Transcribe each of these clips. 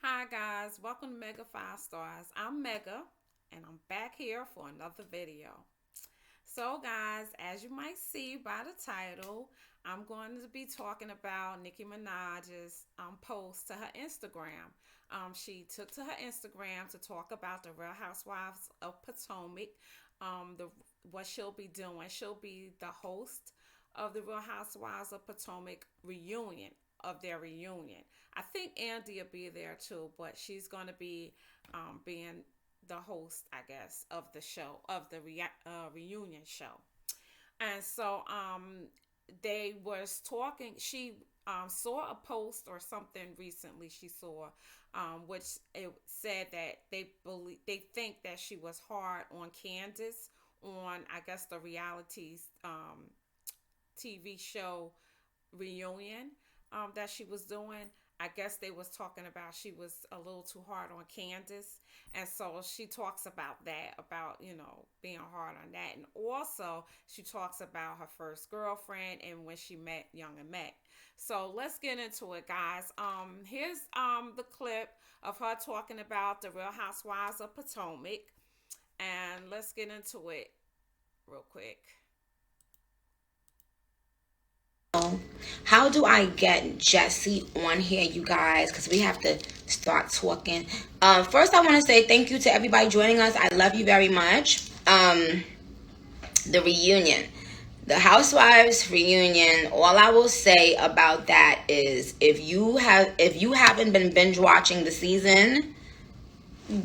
Hi guys, welcome to Mega 5 Stars. I'm Mega and I'm back here for another video. So guys, as you might see by the title, I'm going to be talking about Nicki Minaj's post to her Instagram. She took to her Instagram to talk about the Real Housewives of Potomac. The what she'll be doing. She'll be the host of the Real Housewives of Potomac reunion of their reunion. I think Andy will be there too, but she's going to be being the host, I guess, of the show of the reunion show. And so they was talking. She saw a post or something recently. She saw, which it said that they think that she was hard on Candiace on I guess the reality TV show Reuion that she was doing. I guess they was talking about she was a little too hard on Candiace, and so she talks about that, about being hard on that, and also she talks about her first girlfriend and when she met Young and Met. So let's get into it, guys. Here's the clip of her talking about the Real Housewives of Potomac, and let's get into it real quick. How do I get Jesse on here, you guys? Because we have to start talking. First, I want to say thank you to everybody joining us. I love you very much. The reunion, the Housewives reunion. All I will say about that is, if you haven't been binge watching the season,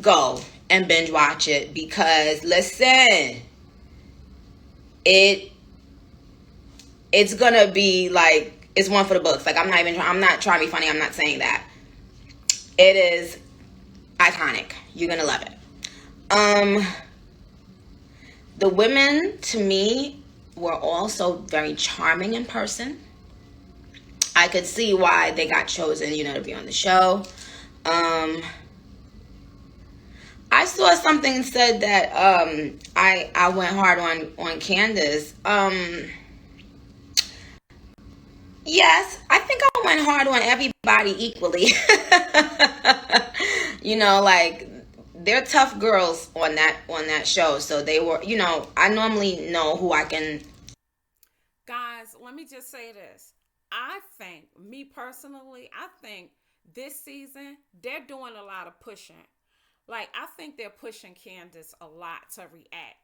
go and binge watch it because listen, it it's gonna be like it's one for the books. Like I'm not trying to be funny. I'm not saying that. It is iconic. You're gonna love it. Um, the women to me were also very charming in person. I could see why they got chosen, to be on the show. Um, I saw something said that I went hard on Candace. Yes, I think I went hard on everybody equally. Like they're tough girls on that show, so they were. I normally know who I can. Guys, let me just say this. I think, me personally, I think this season they're doing a lot of pushing. Like, I think they're pushing Candace a lot to react.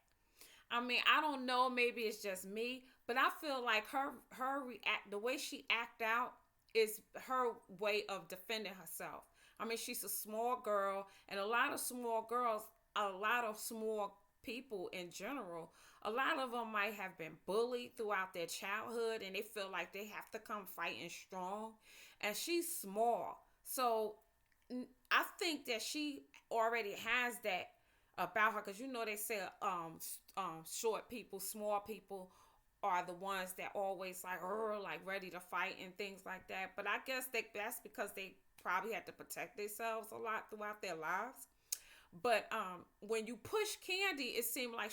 I mean, I don't know, maybe it's just me, but I feel like her react the way she act out is her way of defending herself. I mean, she's a small girl, and a lot of small girls, a lot of small people in general, a lot of them might have been bullied throughout their childhood, and they feel like they have to come fighting strong. And she's small, so I think that she already has that about her, because they say short people, small people are the ones that always like ready to fight and things like that. But I guess that's because they probably had to protect themselves a lot throughout their lives. But when you push Candy, it seemed like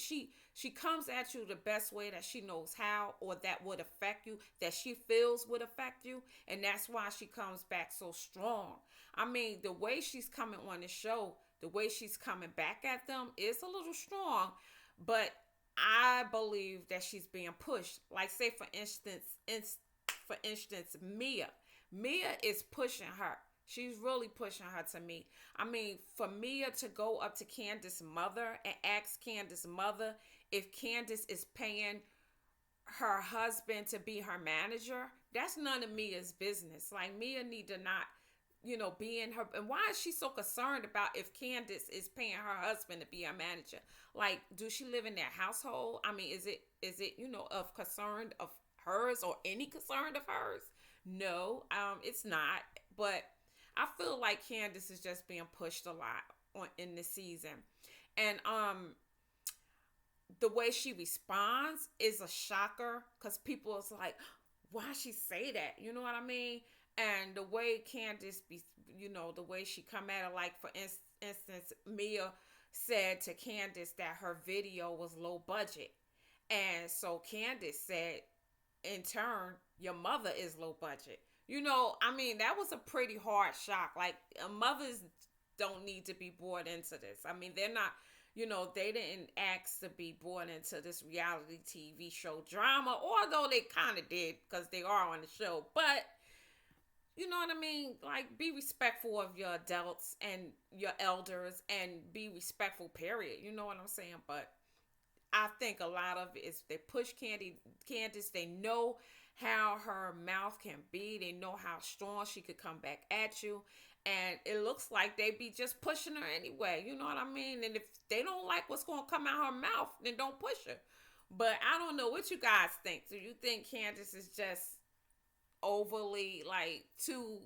she comes at you the best way that she knows how, or that would affect you, that she feels would affect you, and that's why she comes back so strong. I mean, the way she's coming on the show, the way she's coming back at them is a little strong, but I believe that she's being pushed. Like, say for instance, Mia is pushing her. She's really pushing her to me. I mean, for Mia to go up to Candace's mother and ask Candace's mother if Candace is paying her husband to be her manager, that's none of Mia's business. Like, Mia need to not, be in her. And why is she so concerned about if Candace is paying her husband to be her manager? Like, do she live in their household? I mean, is it of concern of hers, or any concern of hers? No, it's not. But I feel like Candace is just being pushed a lot in this season, and the way she responds is a shocker, because people is like, why she say that? You know what I mean? And the way Candace be, the way she come at her, like for instance, Mia said to Candace that her video was low budget, and so Candace said, in turn, your mother is low budget. I mean, that was a pretty hard shock. Like, mothers don't need to be brought into this. I mean, they're not, they didn't ask to be brought into this reality TV show drama, although they kind of did because they are on the show. But, you know what I mean? Like, be respectful of your adults and your elders and be respectful, period. You know what I'm saying? But I think a lot of it is they push Candiace. They know how her mouth can be. They know how strong she could come back at you. And it looks like they be just pushing her anyway. You know what I mean? And if they don't like what's going to come out her mouth, then don't push her. But I don't know what you guys think. Do you think Candiace is just overly, like, too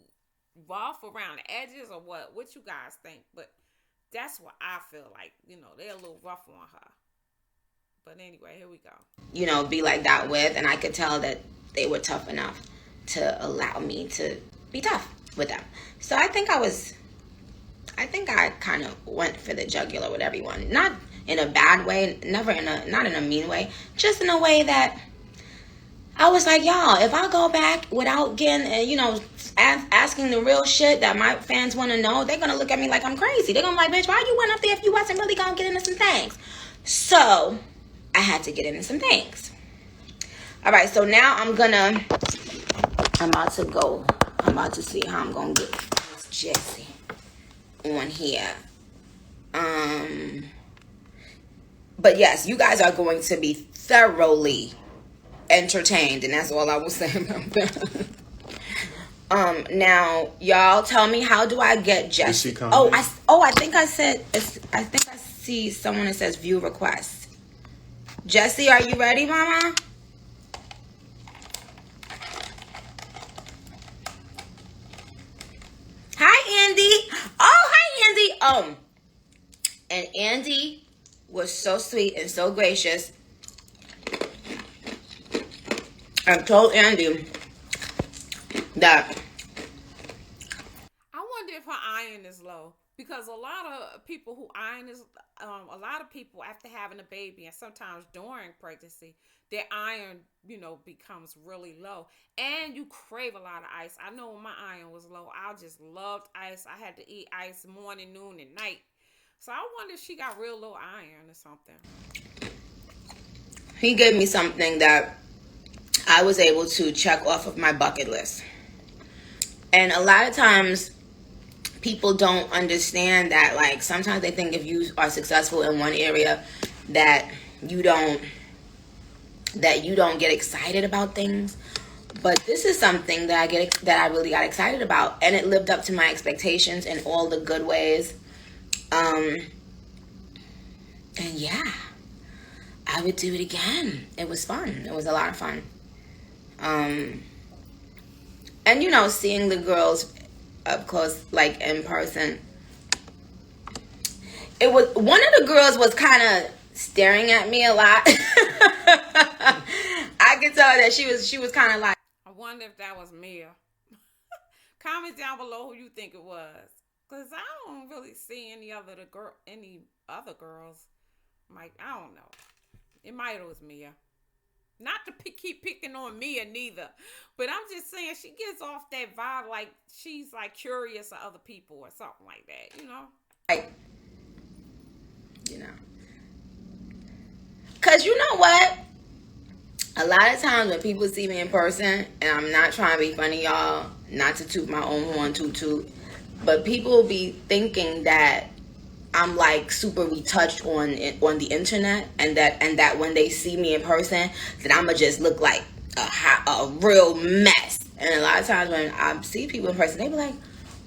rough around the edges or what? What you guys think? But that's what I feel like. They're a little rough on her. But anyway, here we go. Be like that with, and I could tell that they were tough enough to allow me to be tough with them. So I think I kind of went for the jugular with everyone. Not in a bad way, not in a mean way, just in a way that I was like, y'all, if I go back without getting, asking the real shit that my fans want to know, they're going to look at me like I'm crazy. They're going to be like, bitch, why you went up there if you wasn't really going to get into some things? So I had to get into some things. All right, so now I'm about to see how I'm going to get Miss Jessie on here. But yes, you guys are going to be thoroughly entertained, and that's all I will say about that. Now, y'all tell me, how do I get Jessie? I think I see someone that says view request. Jessie, are you ready, mama? Hi, Andy. Oh, hi, Andy. And Andy was so sweet and so gracious. I told Andy that I wonder if her iron is low, because a lot of people who iron is, a lot of people after having a baby and sometimes during pregnancy, their iron, becomes really low, and you crave a lot of ice. I know when my iron was low, I just loved ice. I had to eat ice morning, noon, and night. So I wonder if she got real low iron or something. he gave me something that I was able to check off of my bucket list. And a lot of times people don't understand that, like, sometimes they think if you are successful in one area that you don't get excited about things. But this is something that I really got excited about, and it lived up to my expectations in all the good ways. And yeah, I would do it again. It was fun. It was a lot of fun. And seeing the girls up close, like in person, it was, one of the girls was kind of staring at me a lot. I could tell that she was kind of like, I wonder if that was Mia. Comment down below who you think it was, cause I don't really see any other girls. Like, I don't know. It might have was Mia. Not to keep picking on Mia neither, but I'm just saying she gives off that vibe like she's like curious of other people or something like that, Like, cause you know what? A lot of times when people see me in person, and I'm not trying to be funny, y'all, not to toot my own horn toot, but people be thinking that I'm like super retouched on the internet, and that when they see me in person, that I'ma just look like a real mess. And a lot of times when I see people in person, they be like,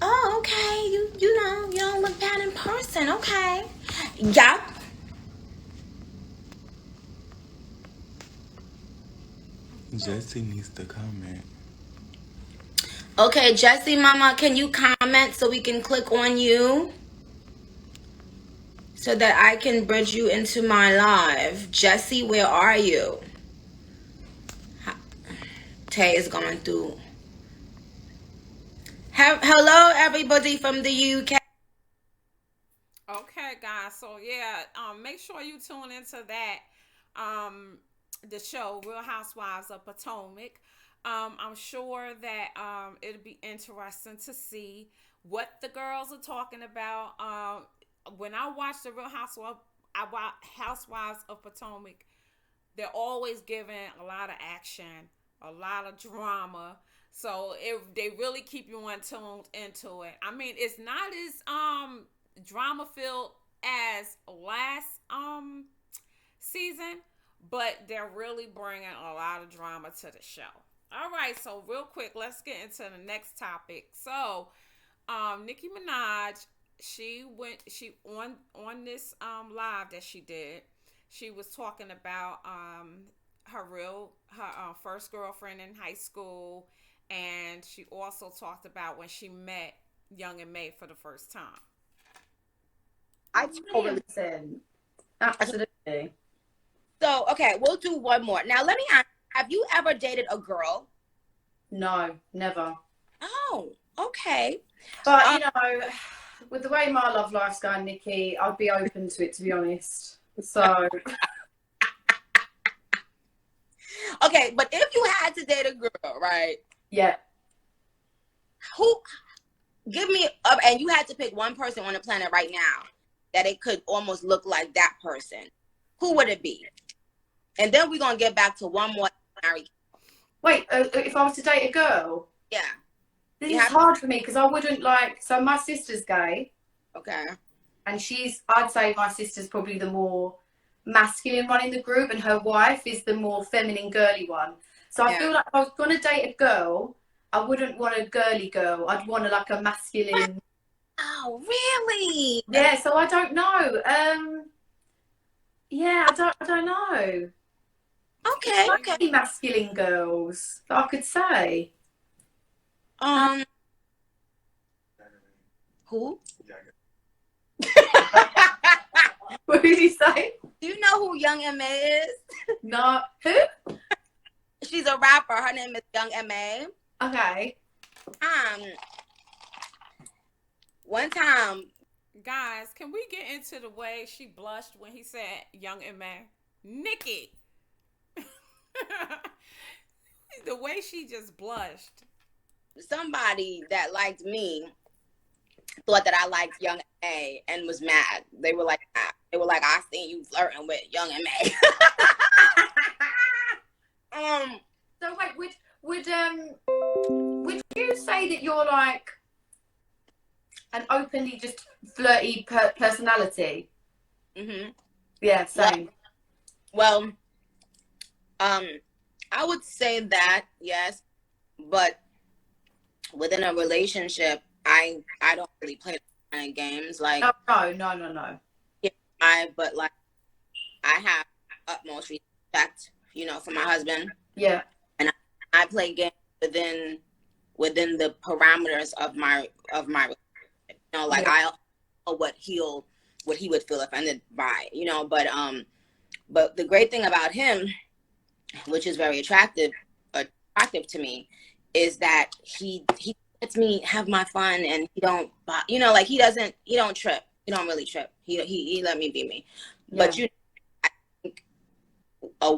"Oh, okay, you don't look bad in person, okay, yeah." Jessie needs to comment. Okay, Jessie, mama, can you comment so we can click on you? So that I can bridge you into my live. Jessie, where are you? Tay is going through. Hello, everybody from the UK. Okay, guys. So yeah, make sure you tune into that. The show Real Housewives of Potomac. I'm sure that it'll be interesting to see what the girls are talking about. When I watch the Real Housewives, I watch Housewives of Potomac. They're always giving a lot of action, a lot of drama. So they really keep you tuned into it. I mean, it's not as drama filled as last season, but they're really bringing a lot of drama to the show. All right, so real quick, let's get into the next topic. So, Nicki Minaj, she on this live that she did. She was talking about her first girlfriend in high school, and she also talked about when she met Young and May for the first time. I totally listen. Absolutely. So, okay, we'll do one more. Now, let me ask, have you ever dated a girl? No, never. Oh, okay. But, you know, with the way my love life's going, Nicki, I'd be open to it, to be honest. So. Okay, but if you had to date a girl, right? Yeah. Who, give me up, and you had to pick one person on the planet right now that it could almost look like that person. Who would it be? And then we're going to get back to one more married. Wait, if I was to date a girl? Yeah. This is hard for me because I wouldn't like, so my sister's gay. Okay. And I'd say my sister's probably the more masculine one in the group, and her wife is the more feminine, girly one. So I feel like if I was going to date a girl, I wouldn't want a girly girl. I'd want a masculine. Oh, really? Yeah, so I don't know. Yeah, I don't know. Okay, okay. Masculine girls that I could say. Who? What did you say? Do you know who Young M.A. is? No. Who? She's a rapper. Her name is Young M.A. Okay. One time. Guys, can we get into the way she blushed when he said Young M.A.? Nicki! The way she just blushed. Somebody that liked me thought that I liked Young M.A. and was mad. They were like, I seen you flirting with Young M.A. So wait, would you say that you're like an openly just flirty personality? Mm-hmm. Yeah, same. Well, I would say that, yes, but within a relationship, I don't really play kind of games. Like no. Yeah, but like I have utmost respect, for my husband. Yeah, and I play games within the parameters of my relationship. Like I know what he would feel offended by, but the great thing about him, which is very attractive to me, is that he lets me have my fun, and he don't, he don't trip. He don't really trip. He let me be me. Yeah. But I think,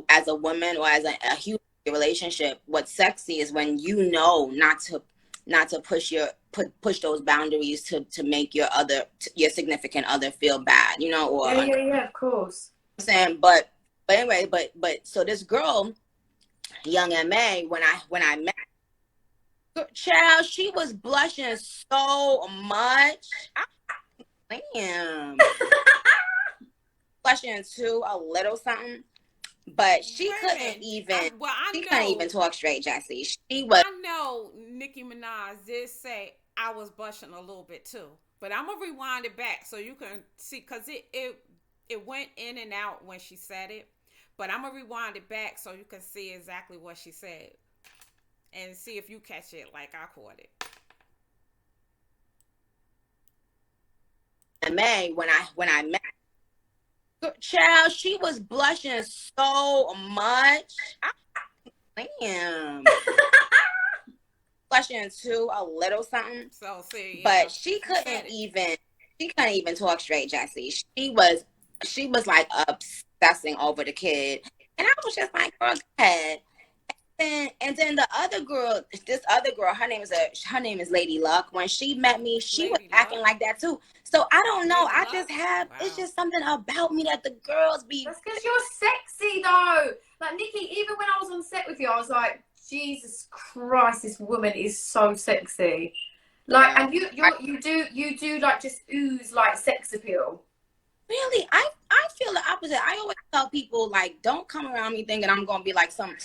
as a woman or as a human relationship, what's sexy is when not to push those boundaries to make your significant other feel bad, or yeah, of course. I'm saying, but anyway, but so this girl, Young M.A., when I met her, child, she was blushing so much. Damn. Blushing too, a little something. But she couldn't even talk straight, Jessie. I know Nicki Minaj did say I was blushing a little bit too. But I'm going to rewind it back so you can see, because it went in and out when she said it. But I'm going to rewind it back so you can see exactly what she said. And see if you catch it like I caught it. May, when I met her, child, she was blushing so much. Damn. Blushing too, a little something. So see, but she couldn't even talk straight, Jessie. She was like obsessing over the kid, and I was just like, girl, go ahead. And then the other girl, this other girl, her name is Lady Luck. When she met me, she was Lady acting Luck. like that too. So I don't know. Lady I Luck. just have it's Wow. just something about me that the girls be. That's because you're sexy though. Like Nikki, even when I was on set with you, I was like, Jesus Christ, this woman is so sexy. Like, Yeah. and you do like just ooze like sex appeal. Really, I feel the opposite. I always tell people like, don't come around me thinking I'm gonna be like some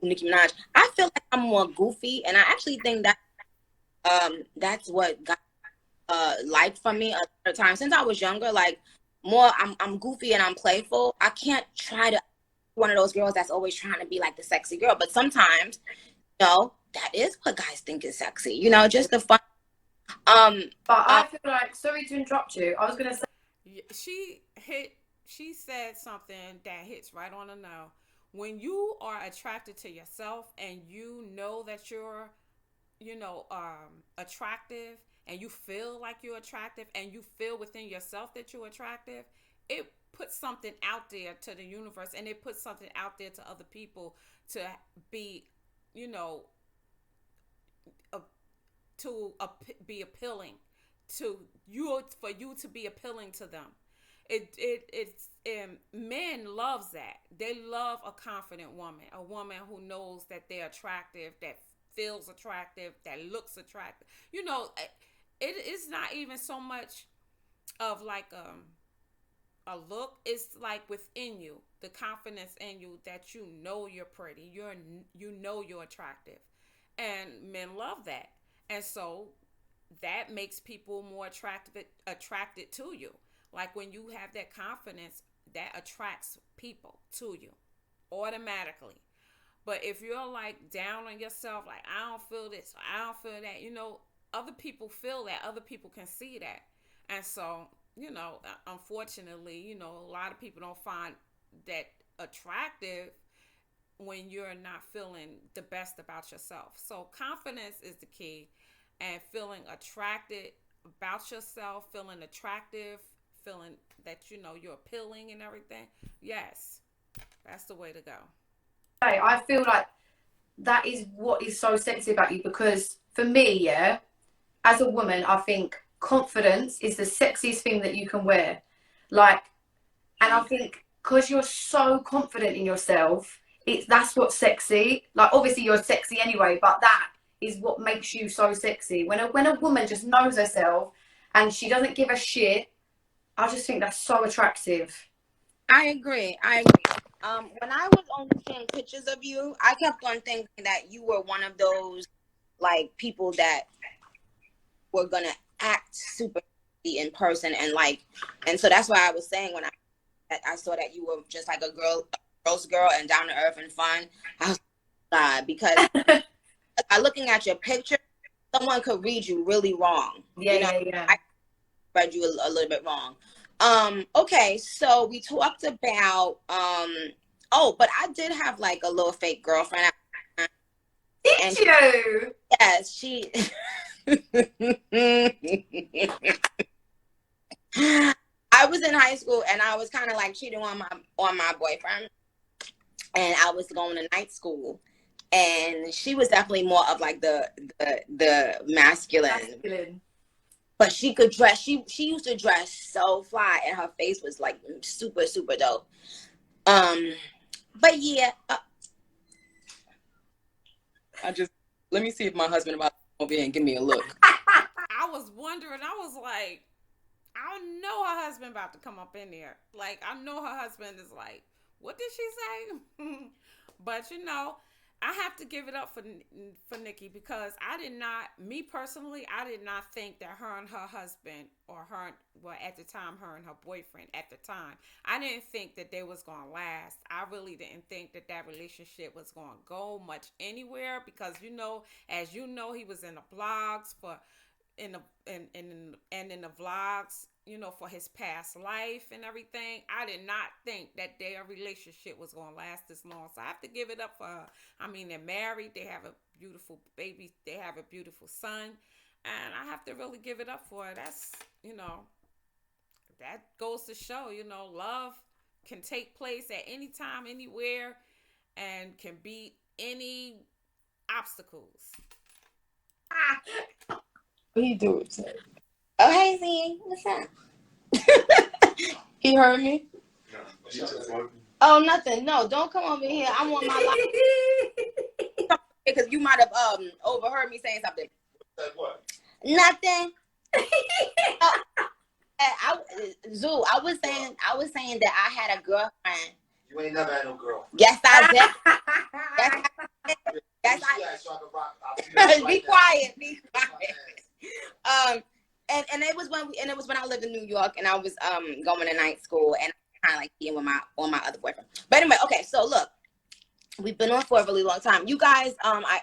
Nicki Minaj. I feel like I'm more goofy, and I actually think that that's what got liked from me a lot of times since I was younger. Like more, I'm goofy and I'm playful. I can't try to one of those girls that's always trying to be like the sexy girl, but sometimes, that is what guys think is sexy. Just the fun. Um, But um, I feel like, sorry to interrupt you. I was gonna say, She hit. She said something that hits right on the nail. When you are attracted to yourself and you know that you're, attractive, and you feel like you're attractive, and you feel within yourself that you're attractive, it puts something out there to the universe, and it puts something out there to other people to be, you know, uh, be appealing to you, for you to be appealing to them. It's men loves that. They love a confident woman, a woman who knows that they're attractive, that feels attractive, that looks attractive. It is not even so much of like a look. It's like within you, the confidence in you that you know you're pretty. You're attractive, and men love that, and so that makes people more attracted to you. Like when you have that confidence, that attracts people to you automatically. But if you're like down on yourself, like I don't feel this, I don't feel that, other people feel that, other people can see that. And so, unfortunately, a lot of people don't find that attractive when you're not feeling the best about yourself. So confidence is the key, and feeling attracted about yourself, feeling attractive, feeling that you're appealing and everything. Yes, that's the way to go. I feel like that is what is so sexy about you because for me, yeah, as a woman, I think confidence is the sexiest thing that you can wear. Like, and I think because you're so confident in yourself, that's what's sexy. Like, obviously you're sexy anyway, but that is what makes you so sexy. When a woman just knows herself and she doesn't give a shit, I just think that's so attractive. I agree. I agree. When I was only seeing pictures of you, I kept on thinking that you were one of those like people that were gonna act super in person, and so that's why I was saying when I saw that you were just like girl's girl, and down to earth and fun. I was God, because by looking at your picture, someone could read you really wrong. Yeah, yeah, yeah. I read you a little bit wrong. Okay, so we talked about oh, but I did have like a little fake girlfriend, and Did you? yes, she I was in high school and I was kind of like cheating on my boyfriend, and I was going to night school, and she was definitely more of like the masculine, Masculine. but she could dress. She used to dress so fly, and her face was like super super dope. Um, but yeah, I just let me see if my husband about to come over here and give me a look. I was wondering. I was like, I know her husband about to come up in there. Like I know her husband is like, what did she say? But I have to give it up for Nicki, because I did not, me personally, I did not think that her and her husband, or her, well, at the time, her and her boyfriend at the time, I didn't think that they was gonna last. I really didn't think that that relationship was gonna go much anywhere, because as he was in the blogs for in the in the vlogs, for his past life and everything. I did not think that their relationship was going to last this long. So I have to give it up for her. I mean, they're married, they have a beautiful baby, they have a beautiful son, and I have to really give it up for her. That's, that goes to show, love can take place at any time, anywhere, and can be any obstacles. He do it too. Oh, hey, Z. What's up? He heard me? Oh, nothing. No, don't come over here. I'm on my live. Because you might have overheard me saying something. Like what? Nothing. Zoo, I was saying that I had a girlfriend. You ain't never had no girl. Yes, I did. Yes, I did. Yes, I did. Be quiet. Be quiet. And it was when I lived in New York and I was going to night school and kind of like being with my other boyfriend. But anyway, okay. So look, we've been on for a really long time. You guys,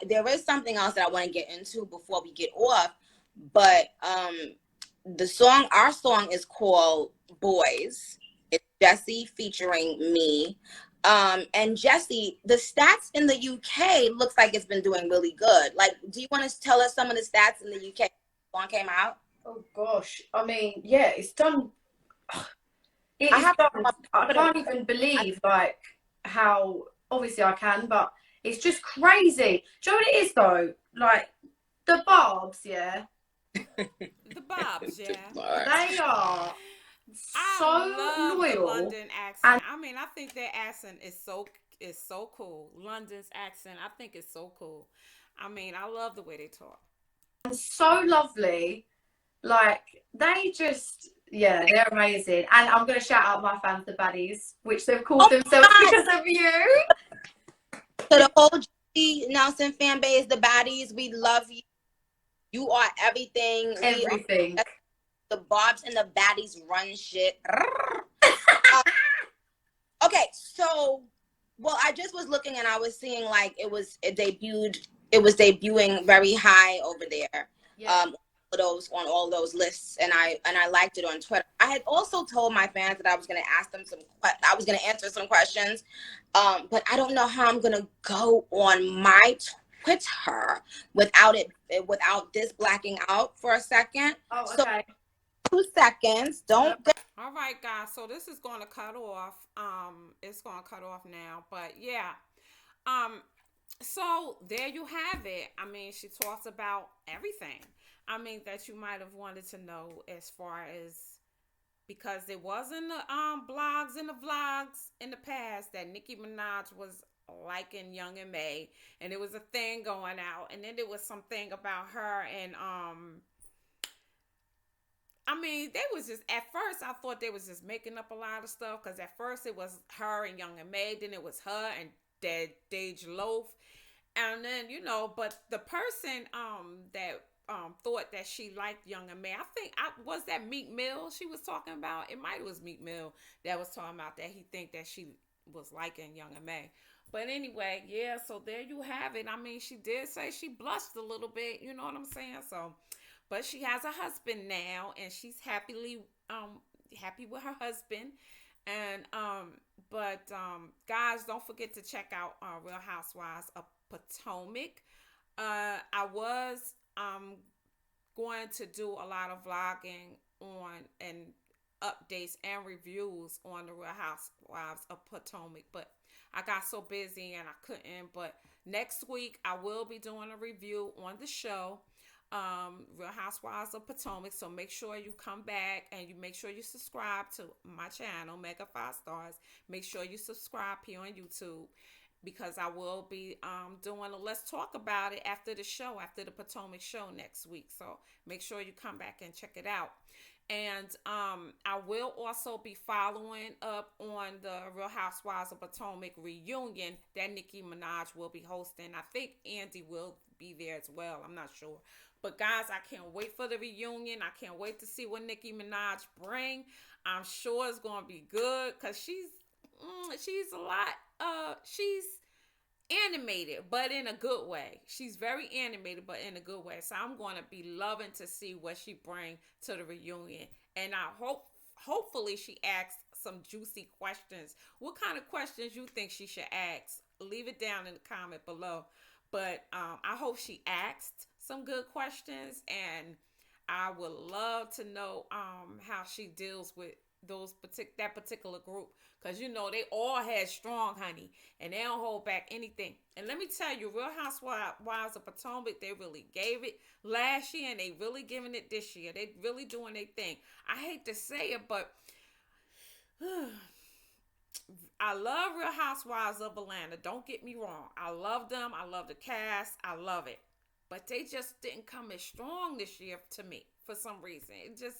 there is something else that I want to get into before we get off, but our song is called Boys. It's Jessie featuring me. And Jessie, the stats in the UK looks like it's been doing really good. Like, do you want to tell us some of the stats in the UK? The song came out. Oh gosh, I mean, yeah, it's done. I can't even believe like how obviously I can, but it's just crazy. Do you know what it is though? Like the Barbs, yeah. The Bobs, yeah. They are so love loyal. the London accent. I mean, I think their accent is so cool. London's accent, I think it's so cool. I mean, I love the way they talk. And so lovely. Like they just, yeah, they're amazing. And I'm gonna shout out my fans, the Baddies, which they've called themselves because of you. To the whole G Nelson fan base, the Baddies, we love you. You are everything. Everything. The Bobs and the Baddies run shit. Okay, so I just was looking and I was seeing like it was debuting very high over there. Yeah. On all those lists, and I liked it on Twitter. I had also told my fans that I was going to answer some questions, but I don't know how I'm going to go on my Twitter without this blacking out for a second. Oh, okay. So, 2 seconds. Don't. All right, guys. So this is going to cut off. It's going to cut off now, but yeah. So there you have it. I mean, she talks about everything. I mean, that you might have wanted to know as far as, because there was in the blogs and the vlogs in the past that Nicki Minaj was liking Young and May, and there was a thing going out, and then there was something about her and I mean, they was just, at first I thought they was just making up a lot of stuff, because at first it was her and Young and May, then it was her and Dej Loaf, and then but the person that thought that she liked Young and May, I think was that Meek Mill she was talking about. It might have was Meek Mill that was talking about that he think that she was liking Young and May. But anyway, yeah, so there you have it. I mean, she did say she blushed a little bit, you know what I'm saying? So, but she has a husband now, and she's happy with her husband. And but guys, don't forget to check out Real Housewives of Potomac. I was going to do a lot of vlogging on and updates and reviews on the Real Housewives of Potomac, but I got so busy and I couldn't. But next week I will be doing a review on the show, Real Housewives of Potomac. So make sure you come back and you make sure you subscribe to my channel, Mega 5 Stars. Make sure you subscribe here on YouTube, because I will be doing a Let's Talk About It after the show, after the Potomac show next week. So make sure you come back and check it out. And I will also be following up on the Real Housewives of Potomac reunion that Nicki Minaj will be hosting. I think Andy will be there as well. I'm not sure. But guys, I can't wait for the reunion. I can't wait to see what Nicki Minaj bring. I'm sure it's going to be good, because she's a lot, she's animated, but in a good way. She's very animated, but in a good way. So I'm going to be loving to see what she brings to the reunion. And I hopefully she asks some juicy questions. What kind of questions you think she should ask? Leave it down in the comment below. But I hope she asked some good questions, and I would love to know how she deals with that particular group, because you know they all had strong honey and they don't hold back anything. And let me tell you, Real Housewives of Potomac, they really gave it last year and they really giving it this year. They really doing their thing. I hate to say it, but I love Real Housewives of Atlanta. Don't get me wrong. I love them. I love the cast. I love it. But they just didn't come as strong this year to me for some reason. It just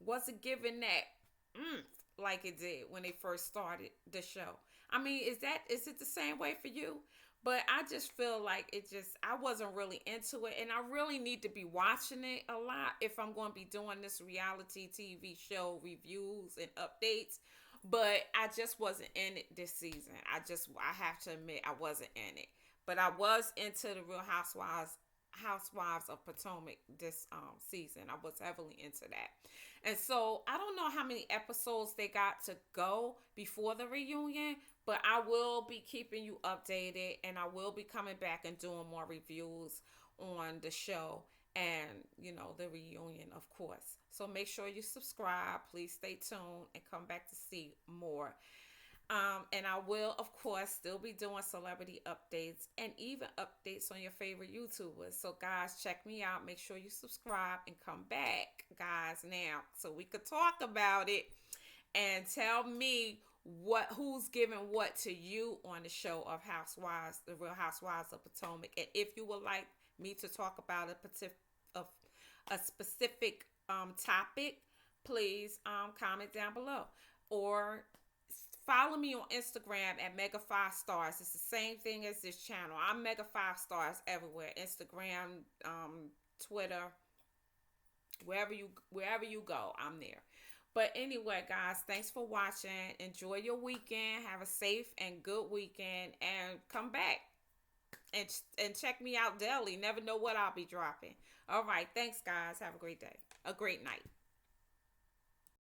wasn't giving that like it did when they first started the show. I mean, is it the same way for you? But I just feel like I wasn't really into it, and I really need to be watching it a lot if I'm going to be doing this reality TV show reviews and updates. But I just wasn't in it this season. I have to admit I wasn't in it. But I was into the Real Housewives of Potomac this season. I was heavily into that. And so I don't know how many episodes they got to go before the reunion, but I will be keeping you updated, and I will be coming back and doing more reviews on the show and, you know, the reunion, of course. So make sure you subscribe. Please stay tuned and come back to see more. And I will, of course, still be doing celebrity updates and even updates on your favorite YouTubers. So, guys, check me out. Make sure you subscribe and come back, guys, now, so we could talk about it and tell me who's giving what to you on the show of Housewives, the Real Housewives of Potomac. And if you would like me to talk about a specific topic, please comment down below, or follow me on Instagram at Mega5Stars. It's the same thing as this channel. I'm Mega5Stars everywhere. Instagram, Twitter, wherever you go, I'm there. But anyway, guys, thanks for watching. Enjoy your weekend. Have a safe and good weekend. And come back and check me out daily. Never know what I'll be dropping. All right. Thanks, guys. Have a great day. A great night.